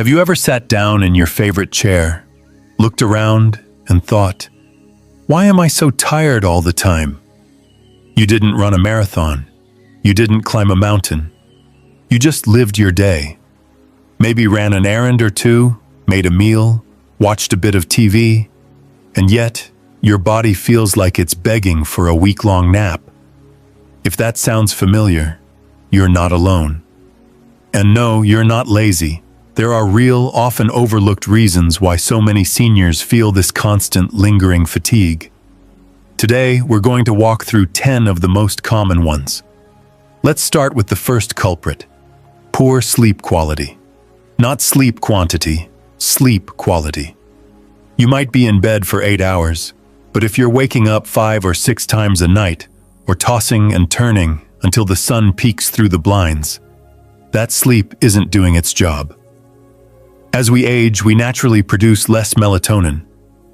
Have you ever sat down in your favorite chair, looked around, and thought, why am I so tired all the time? You didn't run a marathon. You didn't climb a mountain. You just lived your day. Maybe ran an errand or two, made a meal, watched a bit of TV, and yet your body feels like it's begging for a week-long nap. If that sounds familiar, you're not alone. And no, you're not lazy. There are real, often overlooked reasons why so many seniors feel this constant, lingering fatigue. Today, we're going to walk through 10 of the most common ones. Let's start with the first culprit: poor sleep quality. Not sleep quantity, sleep quality. You might be in bed for 8 hours, but if you're waking up 5 or 6 times a night, or tossing and turning until the sun peeks through the blinds, that sleep isn't doing its job. As we age, we naturally produce less melatonin,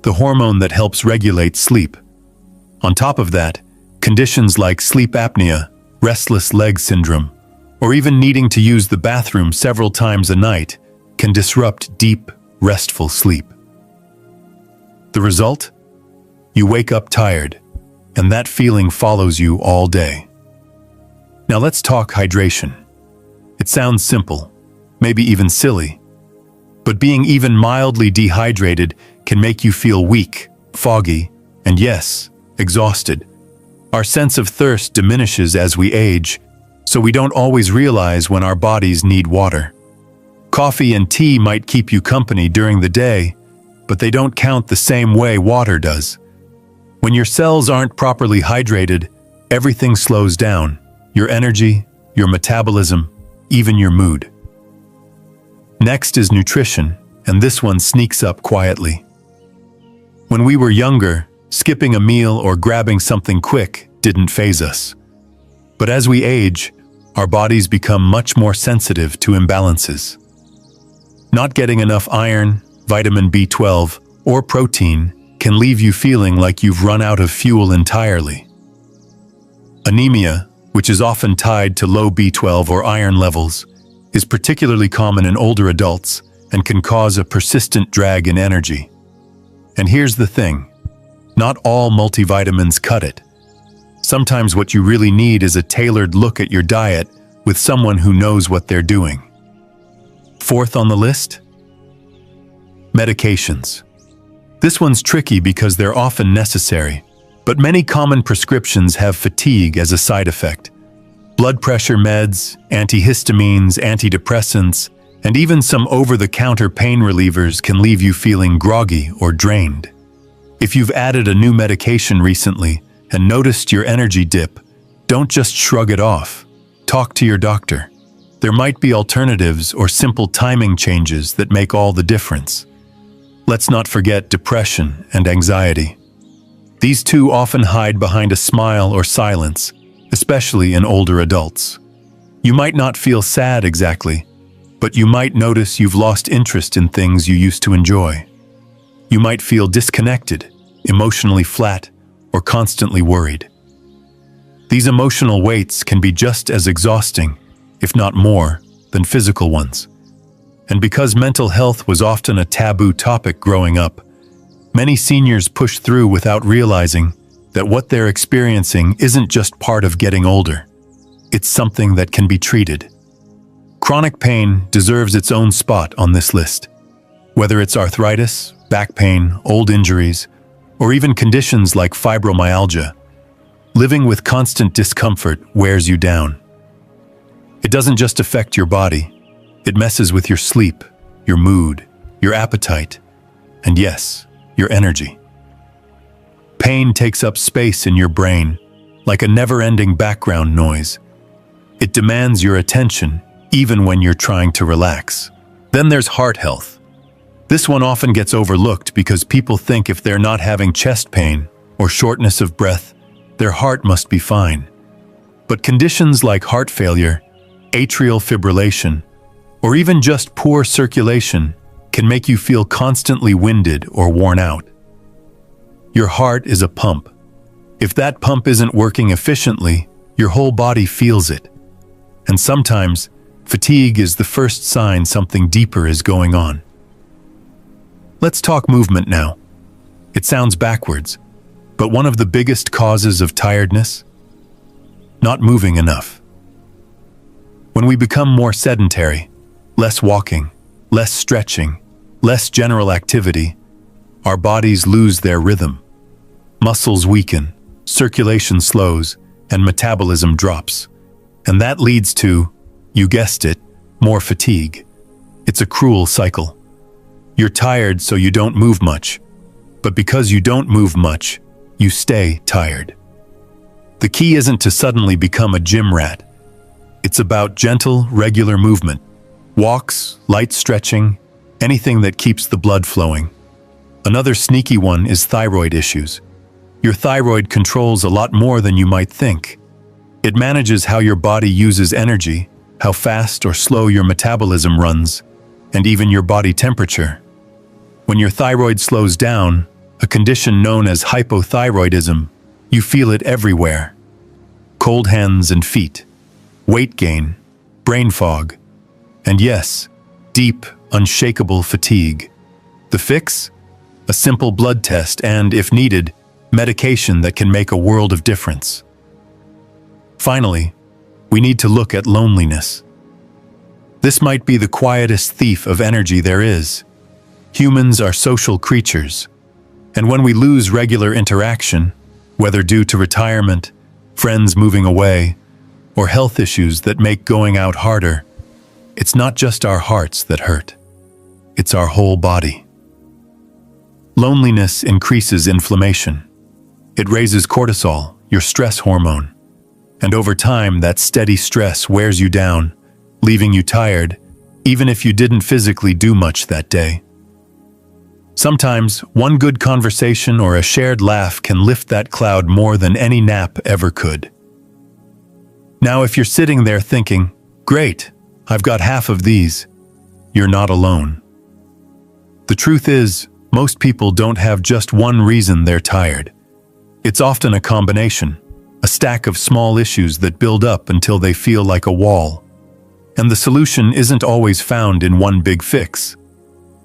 the hormone that helps regulate sleep. On top of that, conditions like sleep apnea, restless leg syndrome, or even needing to use the bathroom several times a night can disrupt deep, restful sleep. The result? You wake up tired, and that feeling follows you all day. Now let's talk hydration. It sounds simple, maybe even silly, but being even mildly dehydrated can make you feel weak, foggy, and yes, exhausted. Our sense of thirst diminishes as we age, so we don't always realize when our bodies need water. Coffee and tea might keep you company during the day, but they don't count the same way water does. When your cells aren't properly hydrated, everything slows down: your energy, your metabolism, even your mood. Next is nutrition, and this one sneaks up quietly. When we were younger, skipping a meal or grabbing something quick didn't faze us. But as we age, our bodies become much more sensitive to imbalances. Not getting enough iron, vitamin B12, or protein can leave you feeling like you've run out of fuel entirely. Anemia, which is often tied to low B12 or iron levels, is particularly common in older adults and can cause a persistent drag in energy. And here's the thing: not all multivitamins cut it. Sometimes what you really need is a tailored look at your diet with someone who knows what they're doing. Fourth on the list? Medications. This one's tricky because they're often necessary, but many common prescriptions have fatigue as a side effect. Blood pressure meds, antihistamines, antidepressants, and even some over-the-counter pain relievers can leave you feeling groggy or drained. If you've added a new medication recently and noticed your energy dip, don't just shrug it off. Talk to your doctor. There might be alternatives or simple timing changes that make all the difference. Let's not forget depression and anxiety. These two often hide behind a smile or silence, especially in older adults. You might not feel sad exactly, but you might notice you've lost interest in things you used to enjoy. You might feel disconnected, emotionally flat, or constantly worried. These emotional weights can be just as exhausting, if not more, than physical ones. And because mental health was often a taboo topic growing up, many seniors push through without realizing that what they're experiencing isn't just part of getting older. It's something that can be treated. Chronic pain deserves its own spot on this list. Whether it's arthritis, back pain, old injuries, or even conditions like fibromyalgia, living with constant discomfort wears you down. It doesn't just affect your body, it messes with your sleep, your mood, your appetite, and yes, your energy. Pain takes up space in your brain, like a never-ending background noise. It demands your attention, even when you're trying to relax. Then there's heart health. This one often gets overlooked because people think if they're not having chest pain or shortness of breath, their heart must be fine. But conditions like heart failure, atrial fibrillation, or even just poor circulation can make you feel constantly winded or worn out. Your heart is a pump. If that pump isn't working efficiently, your whole body feels it. And sometimes, Fatigue is the first sign something deeper is going on. Let's talk movement now. It sounds backwards, but one of the biggest causes of tiredness? Not moving enough. When we become more sedentary, less walking, less stretching, less general activity, our bodies lose their rhythm. Muscles weaken, circulation slows, and metabolism drops. And that leads to, you guessed it, more fatigue. It's a cruel cycle. You're tired so you don't move much. But because you don't move much, you stay tired. The key isn't to suddenly become a gym rat. It's about gentle, regular movement. Walks, light stretching, anything that keeps the blood flowing. Another sneaky one is thyroid issues. Your thyroid controls a lot more than you might think. It manages how your body uses energy, how fast or slow your metabolism runs, and even your body temperature. When your thyroid slows down, a condition known as hypothyroidism, you feel it everywhere. Cold hands and feet, weight gain, brain fog, and yes, deep, unshakable fatigue. The fix? A simple blood test and, if needed, medication that can make a world of difference. Finally, we need to look at loneliness. This might be the quietest thief of energy there is. Humans are social creatures, and when we lose regular interaction, whether due to retirement, friends moving away, or health issues that make going out harder, it's not just our hearts that hurt. It's our whole body. Loneliness increases inflammation. It raises cortisol, your stress hormone. And over time, that steady stress wears you down, leaving you tired, even if you didn't physically do much that day. Sometimes, one good conversation or a shared laugh can lift that cloud more than any nap ever could. Now, if you're sitting there thinking, "Great, I've got half of these," you're not alone. The truth is, most people don't have just one reason they're tired. It's often a combination, a stack of small issues that build up until they feel like a wall. And the solution isn't always found in one big fix.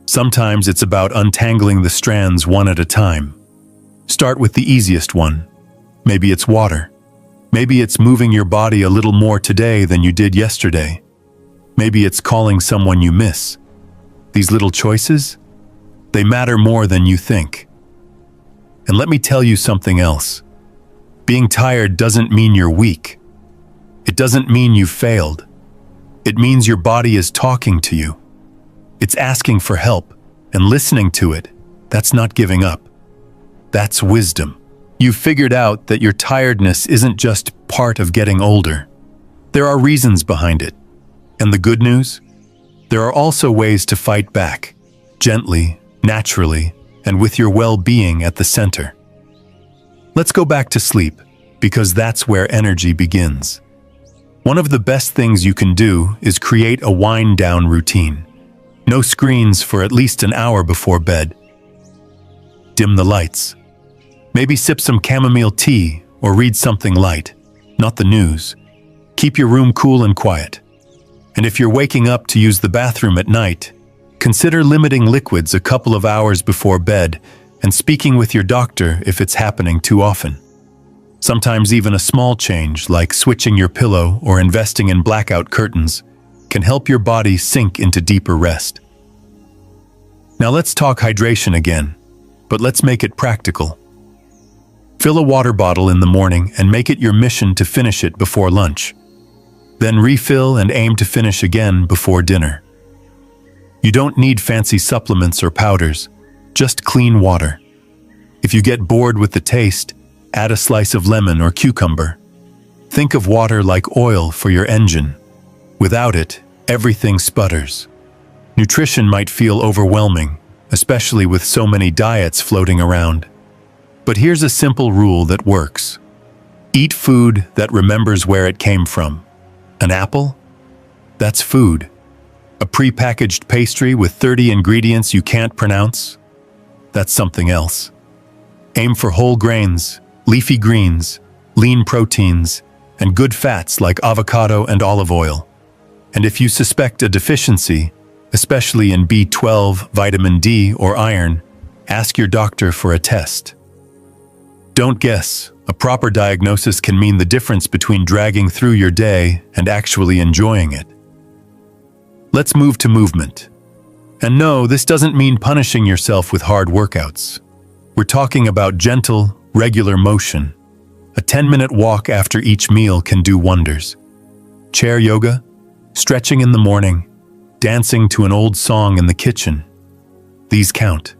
Sometimes it's about untangling the strands one at a time. Start with the easiest one. Maybe it's water. Maybe it's moving your body a little more today than you did yesterday. Maybe it's calling someone you miss. These little choices, they matter more than you think. And let me tell you something else. Being tired doesn't mean you're weak. It doesn't mean you failed. It means your body is talking to you. It's asking for help, and listening to it, that's not giving up. That's wisdom. You've figured out that your tiredness isn't just part of getting older. There are reasons behind it. And the good news? There are also ways to fight back, gently, naturally, and with your well-being at the center. Let's go back to sleep, because that's where energy begins. One of the best things you can do is create a wind-down routine. No screens for at least an hour before bed. Dim the lights. Maybe sip some chamomile tea or read something light, not the news. Keep your room cool and quiet. And if you're waking up to use the bathroom at night, consider limiting liquids a couple of hours before bed and speaking with your doctor if it's happening too often. Sometimes even a small change, like switching your pillow or investing in blackout curtains, can help your body sink into deeper rest. Now let's talk hydration again, but let's make it practical. Fill a water bottle in the morning and make it your mission to finish it before lunch. Then refill and aim to finish again before dinner. You don't need fancy supplements or powders, just clean water. If you get bored with the taste, add a slice of lemon or cucumber. Think of water like oil for your engine. Without it, everything sputters. Nutrition might feel overwhelming, especially with so many diets floating around. But here's a simple rule that works. Eat food that remembers where it came from. An apple? That's food. A prepackaged pastry with 30 ingredients you can't pronounce? That's something else. Aim for whole grains, leafy greens, lean proteins, and good fats like avocado and olive oil. And if you suspect a deficiency, especially in B12, vitamin D, or iron, ask your doctor for a test. Don't guess. A proper diagnosis can mean the difference between dragging through your day and actually enjoying it. Let's move to movement. And no, this doesn't mean punishing yourself with hard workouts. We're talking about gentle, regular motion. A 10-minute walk after each meal can do wonders. Chair yoga, stretching in the morning, dancing to an old song in the kitchen. These count.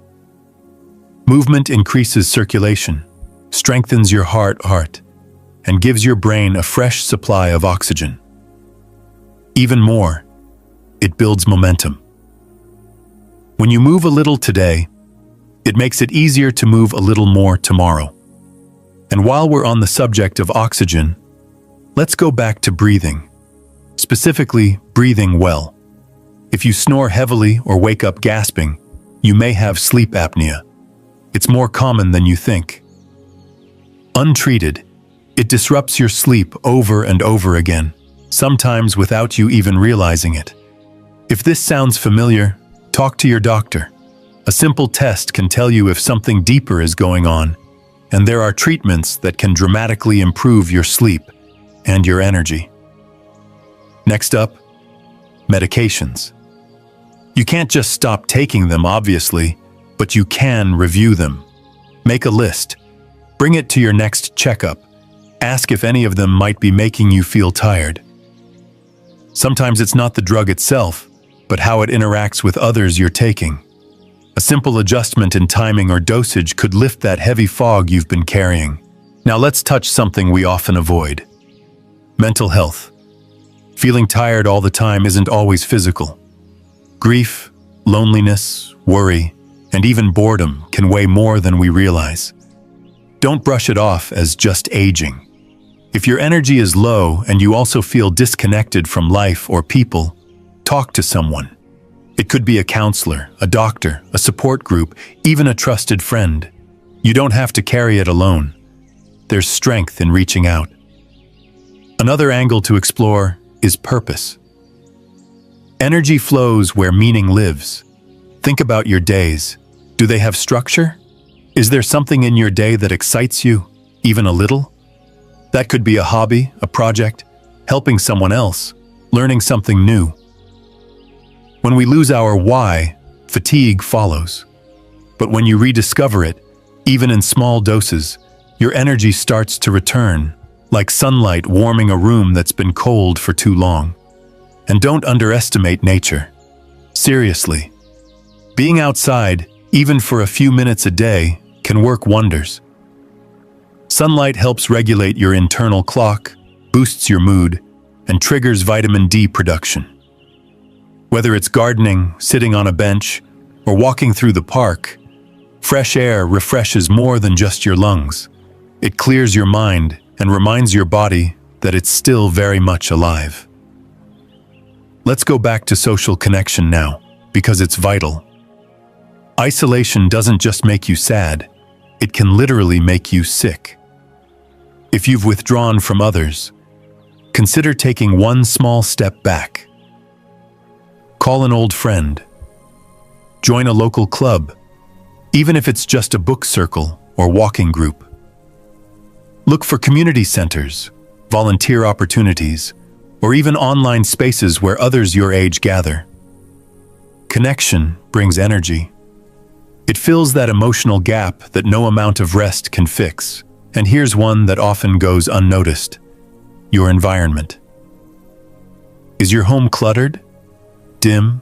Movement increases circulation, strengthens your heart, and gives your brain a fresh supply of oxygen. Even more, it builds momentum. When you move a little today, it makes it easier to move a little more tomorrow. And while we're on the subject of oxygen, let's go back to breathing. Specifically, breathing well. If you snore heavily or wake up gasping, you may have sleep apnea. It's more common than you think. Untreated, it disrupts your sleep over and over again, sometimes without you even realizing it. If this sounds familiar, talk to your doctor. A simple test can tell you if something deeper is going on, and there are treatments that can dramatically improve your sleep and your energy. Next up, medications. You can't just stop taking them, obviously, but you can review them. Make a list. Bring it to your next checkup. Ask if any of them might be making you feel tired. Sometimes it's not the drug itself, but how it interacts with others you're taking. A simple adjustment in timing or dosage could lift that heavy fog you've been carrying. Now let's touch something we often avoid. Mental health. Feeling tired all the time isn't always physical. Grief, loneliness, worry, and even boredom can weigh more than we realize. Don't brush it off as just aging. If your energy is low and you also feel disconnected from life or people, talk to someone. It could be a counselor, a doctor, a support group, even a trusted friend. You don't have to carry it alone. There's strength in reaching out. Another angle to explore is purpose. Energy flows where meaning lives. Think about your days. Do they have structure? Is there something in your day that excites you, even a little? That could be a hobby, a project, helping someone else, learning something new. When we lose our why, fatigue follows. But when you rediscover it, even in small doses, your energy starts to return, like sunlight warming a room that's been cold for too long. And don't underestimate nature. Seriously. Being outside, even for a few minutes a day, can work wonders. Sunlight helps regulate your internal clock, boosts your mood, and triggers vitamin D production. Whether it's gardening, sitting on a bench, or walking through the park, fresh air refreshes more than just your lungs. It clears your mind and reminds your body that it's still very much alive. Let's go back to social connection now, because it's vital. Isolation doesn't just make you sad, it can literally make you sick. If you've withdrawn from others, consider taking one small step back. Call an old friend. Join a local club, even if it's just a book circle or walking group. Look for community centers, volunteer opportunities, or even online spaces where others your age gather. Connection brings energy. It fills that emotional gap that no amount of rest can fix. And here's one that often goes unnoticed: your environment. Is your home cluttered? Dim?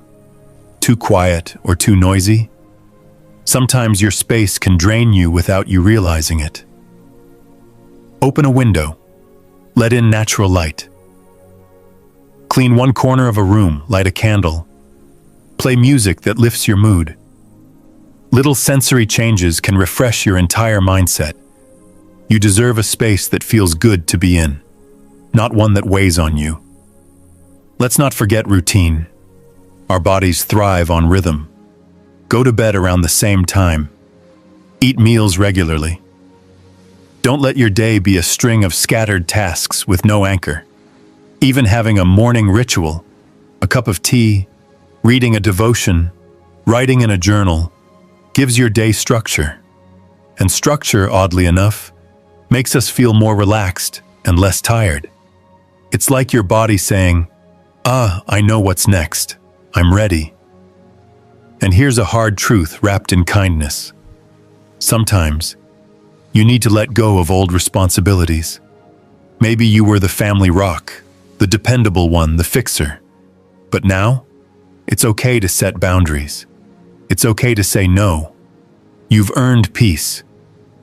Too quiet or too noisy? Sometimes your space can drain you without you realizing it. Open a window. Let in natural light. Clean one corner of a room, light a candle. Play music that lifts your mood. Little sensory changes can refresh your entire mindset. You deserve a space that feels good to be in, not one that weighs on you. Let's not forget routine. Our bodies thrive on rhythm. Go to bed around the same time. Eat meals regularly. Don't let your day be a string of scattered tasks with no anchor. Even having a morning ritual, A cup of tea, reading a devotion, writing in a journal, gives your day structure. And structure, oddly enough, makes us feel more relaxed and less tired. It's like your body saying, I know what's next. I'm ready. And here's a hard truth wrapped in kindness. Sometimes, you need to let go of old responsibilities. Maybe you were the family rock, the dependable one, the fixer. But now, it's okay to set boundaries. It's okay to say no. You've earned peace.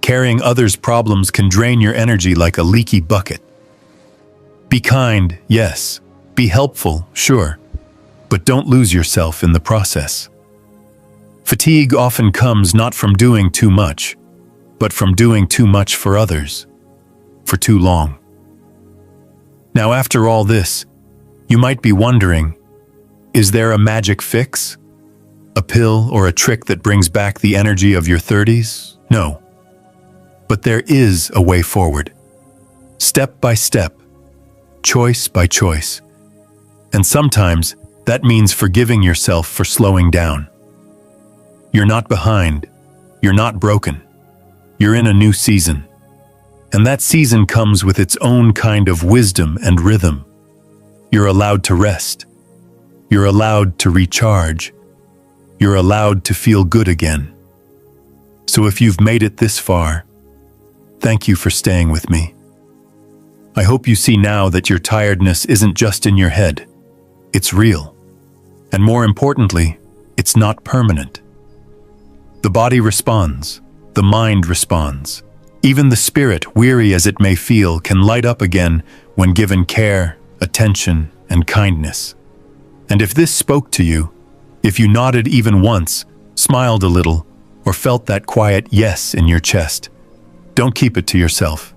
Carrying others' problems can drain your energy like a leaky bucket. Be kind, yes. Be helpful, sure. But don't lose yourself in the process. Fatigue often comes not from doing too much, but from doing too much for others, for too long. Now, after all this, you might be wondering, is there a magic fix? A pill or a trick that brings back the energy of your 30s? No. But there is a way forward. Step by step, choice by choice. And sometimes that means forgiving yourself for slowing down. You're not behind. You're not broken. You're in a new season. And that season comes with its own kind of wisdom and rhythm. You're allowed to rest. You're allowed to recharge. You're allowed to feel good again. So if you've made it this far, thank you for staying with me. I hope you see now that your tiredness isn't just in your head. It's real. And more importantly, it's not permanent. The body responds. The mind responds. Even the spirit, weary as it may feel, can light up again when given care, attention, and kindness. And if this spoke to you, if you nodded even once, smiled a little, or felt that quiet yes in your chest, don't keep it to yourself.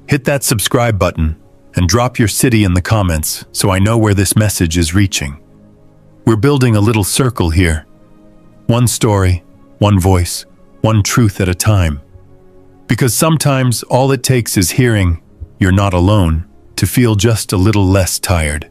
Hit that subscribe button and drop your city in the comments so I know where this message is reaching. We're building a little circle here. One story, one voice, one truth at a time. Because sometimes all it takes is hearing, "You're not alone," to feel just a little less tired.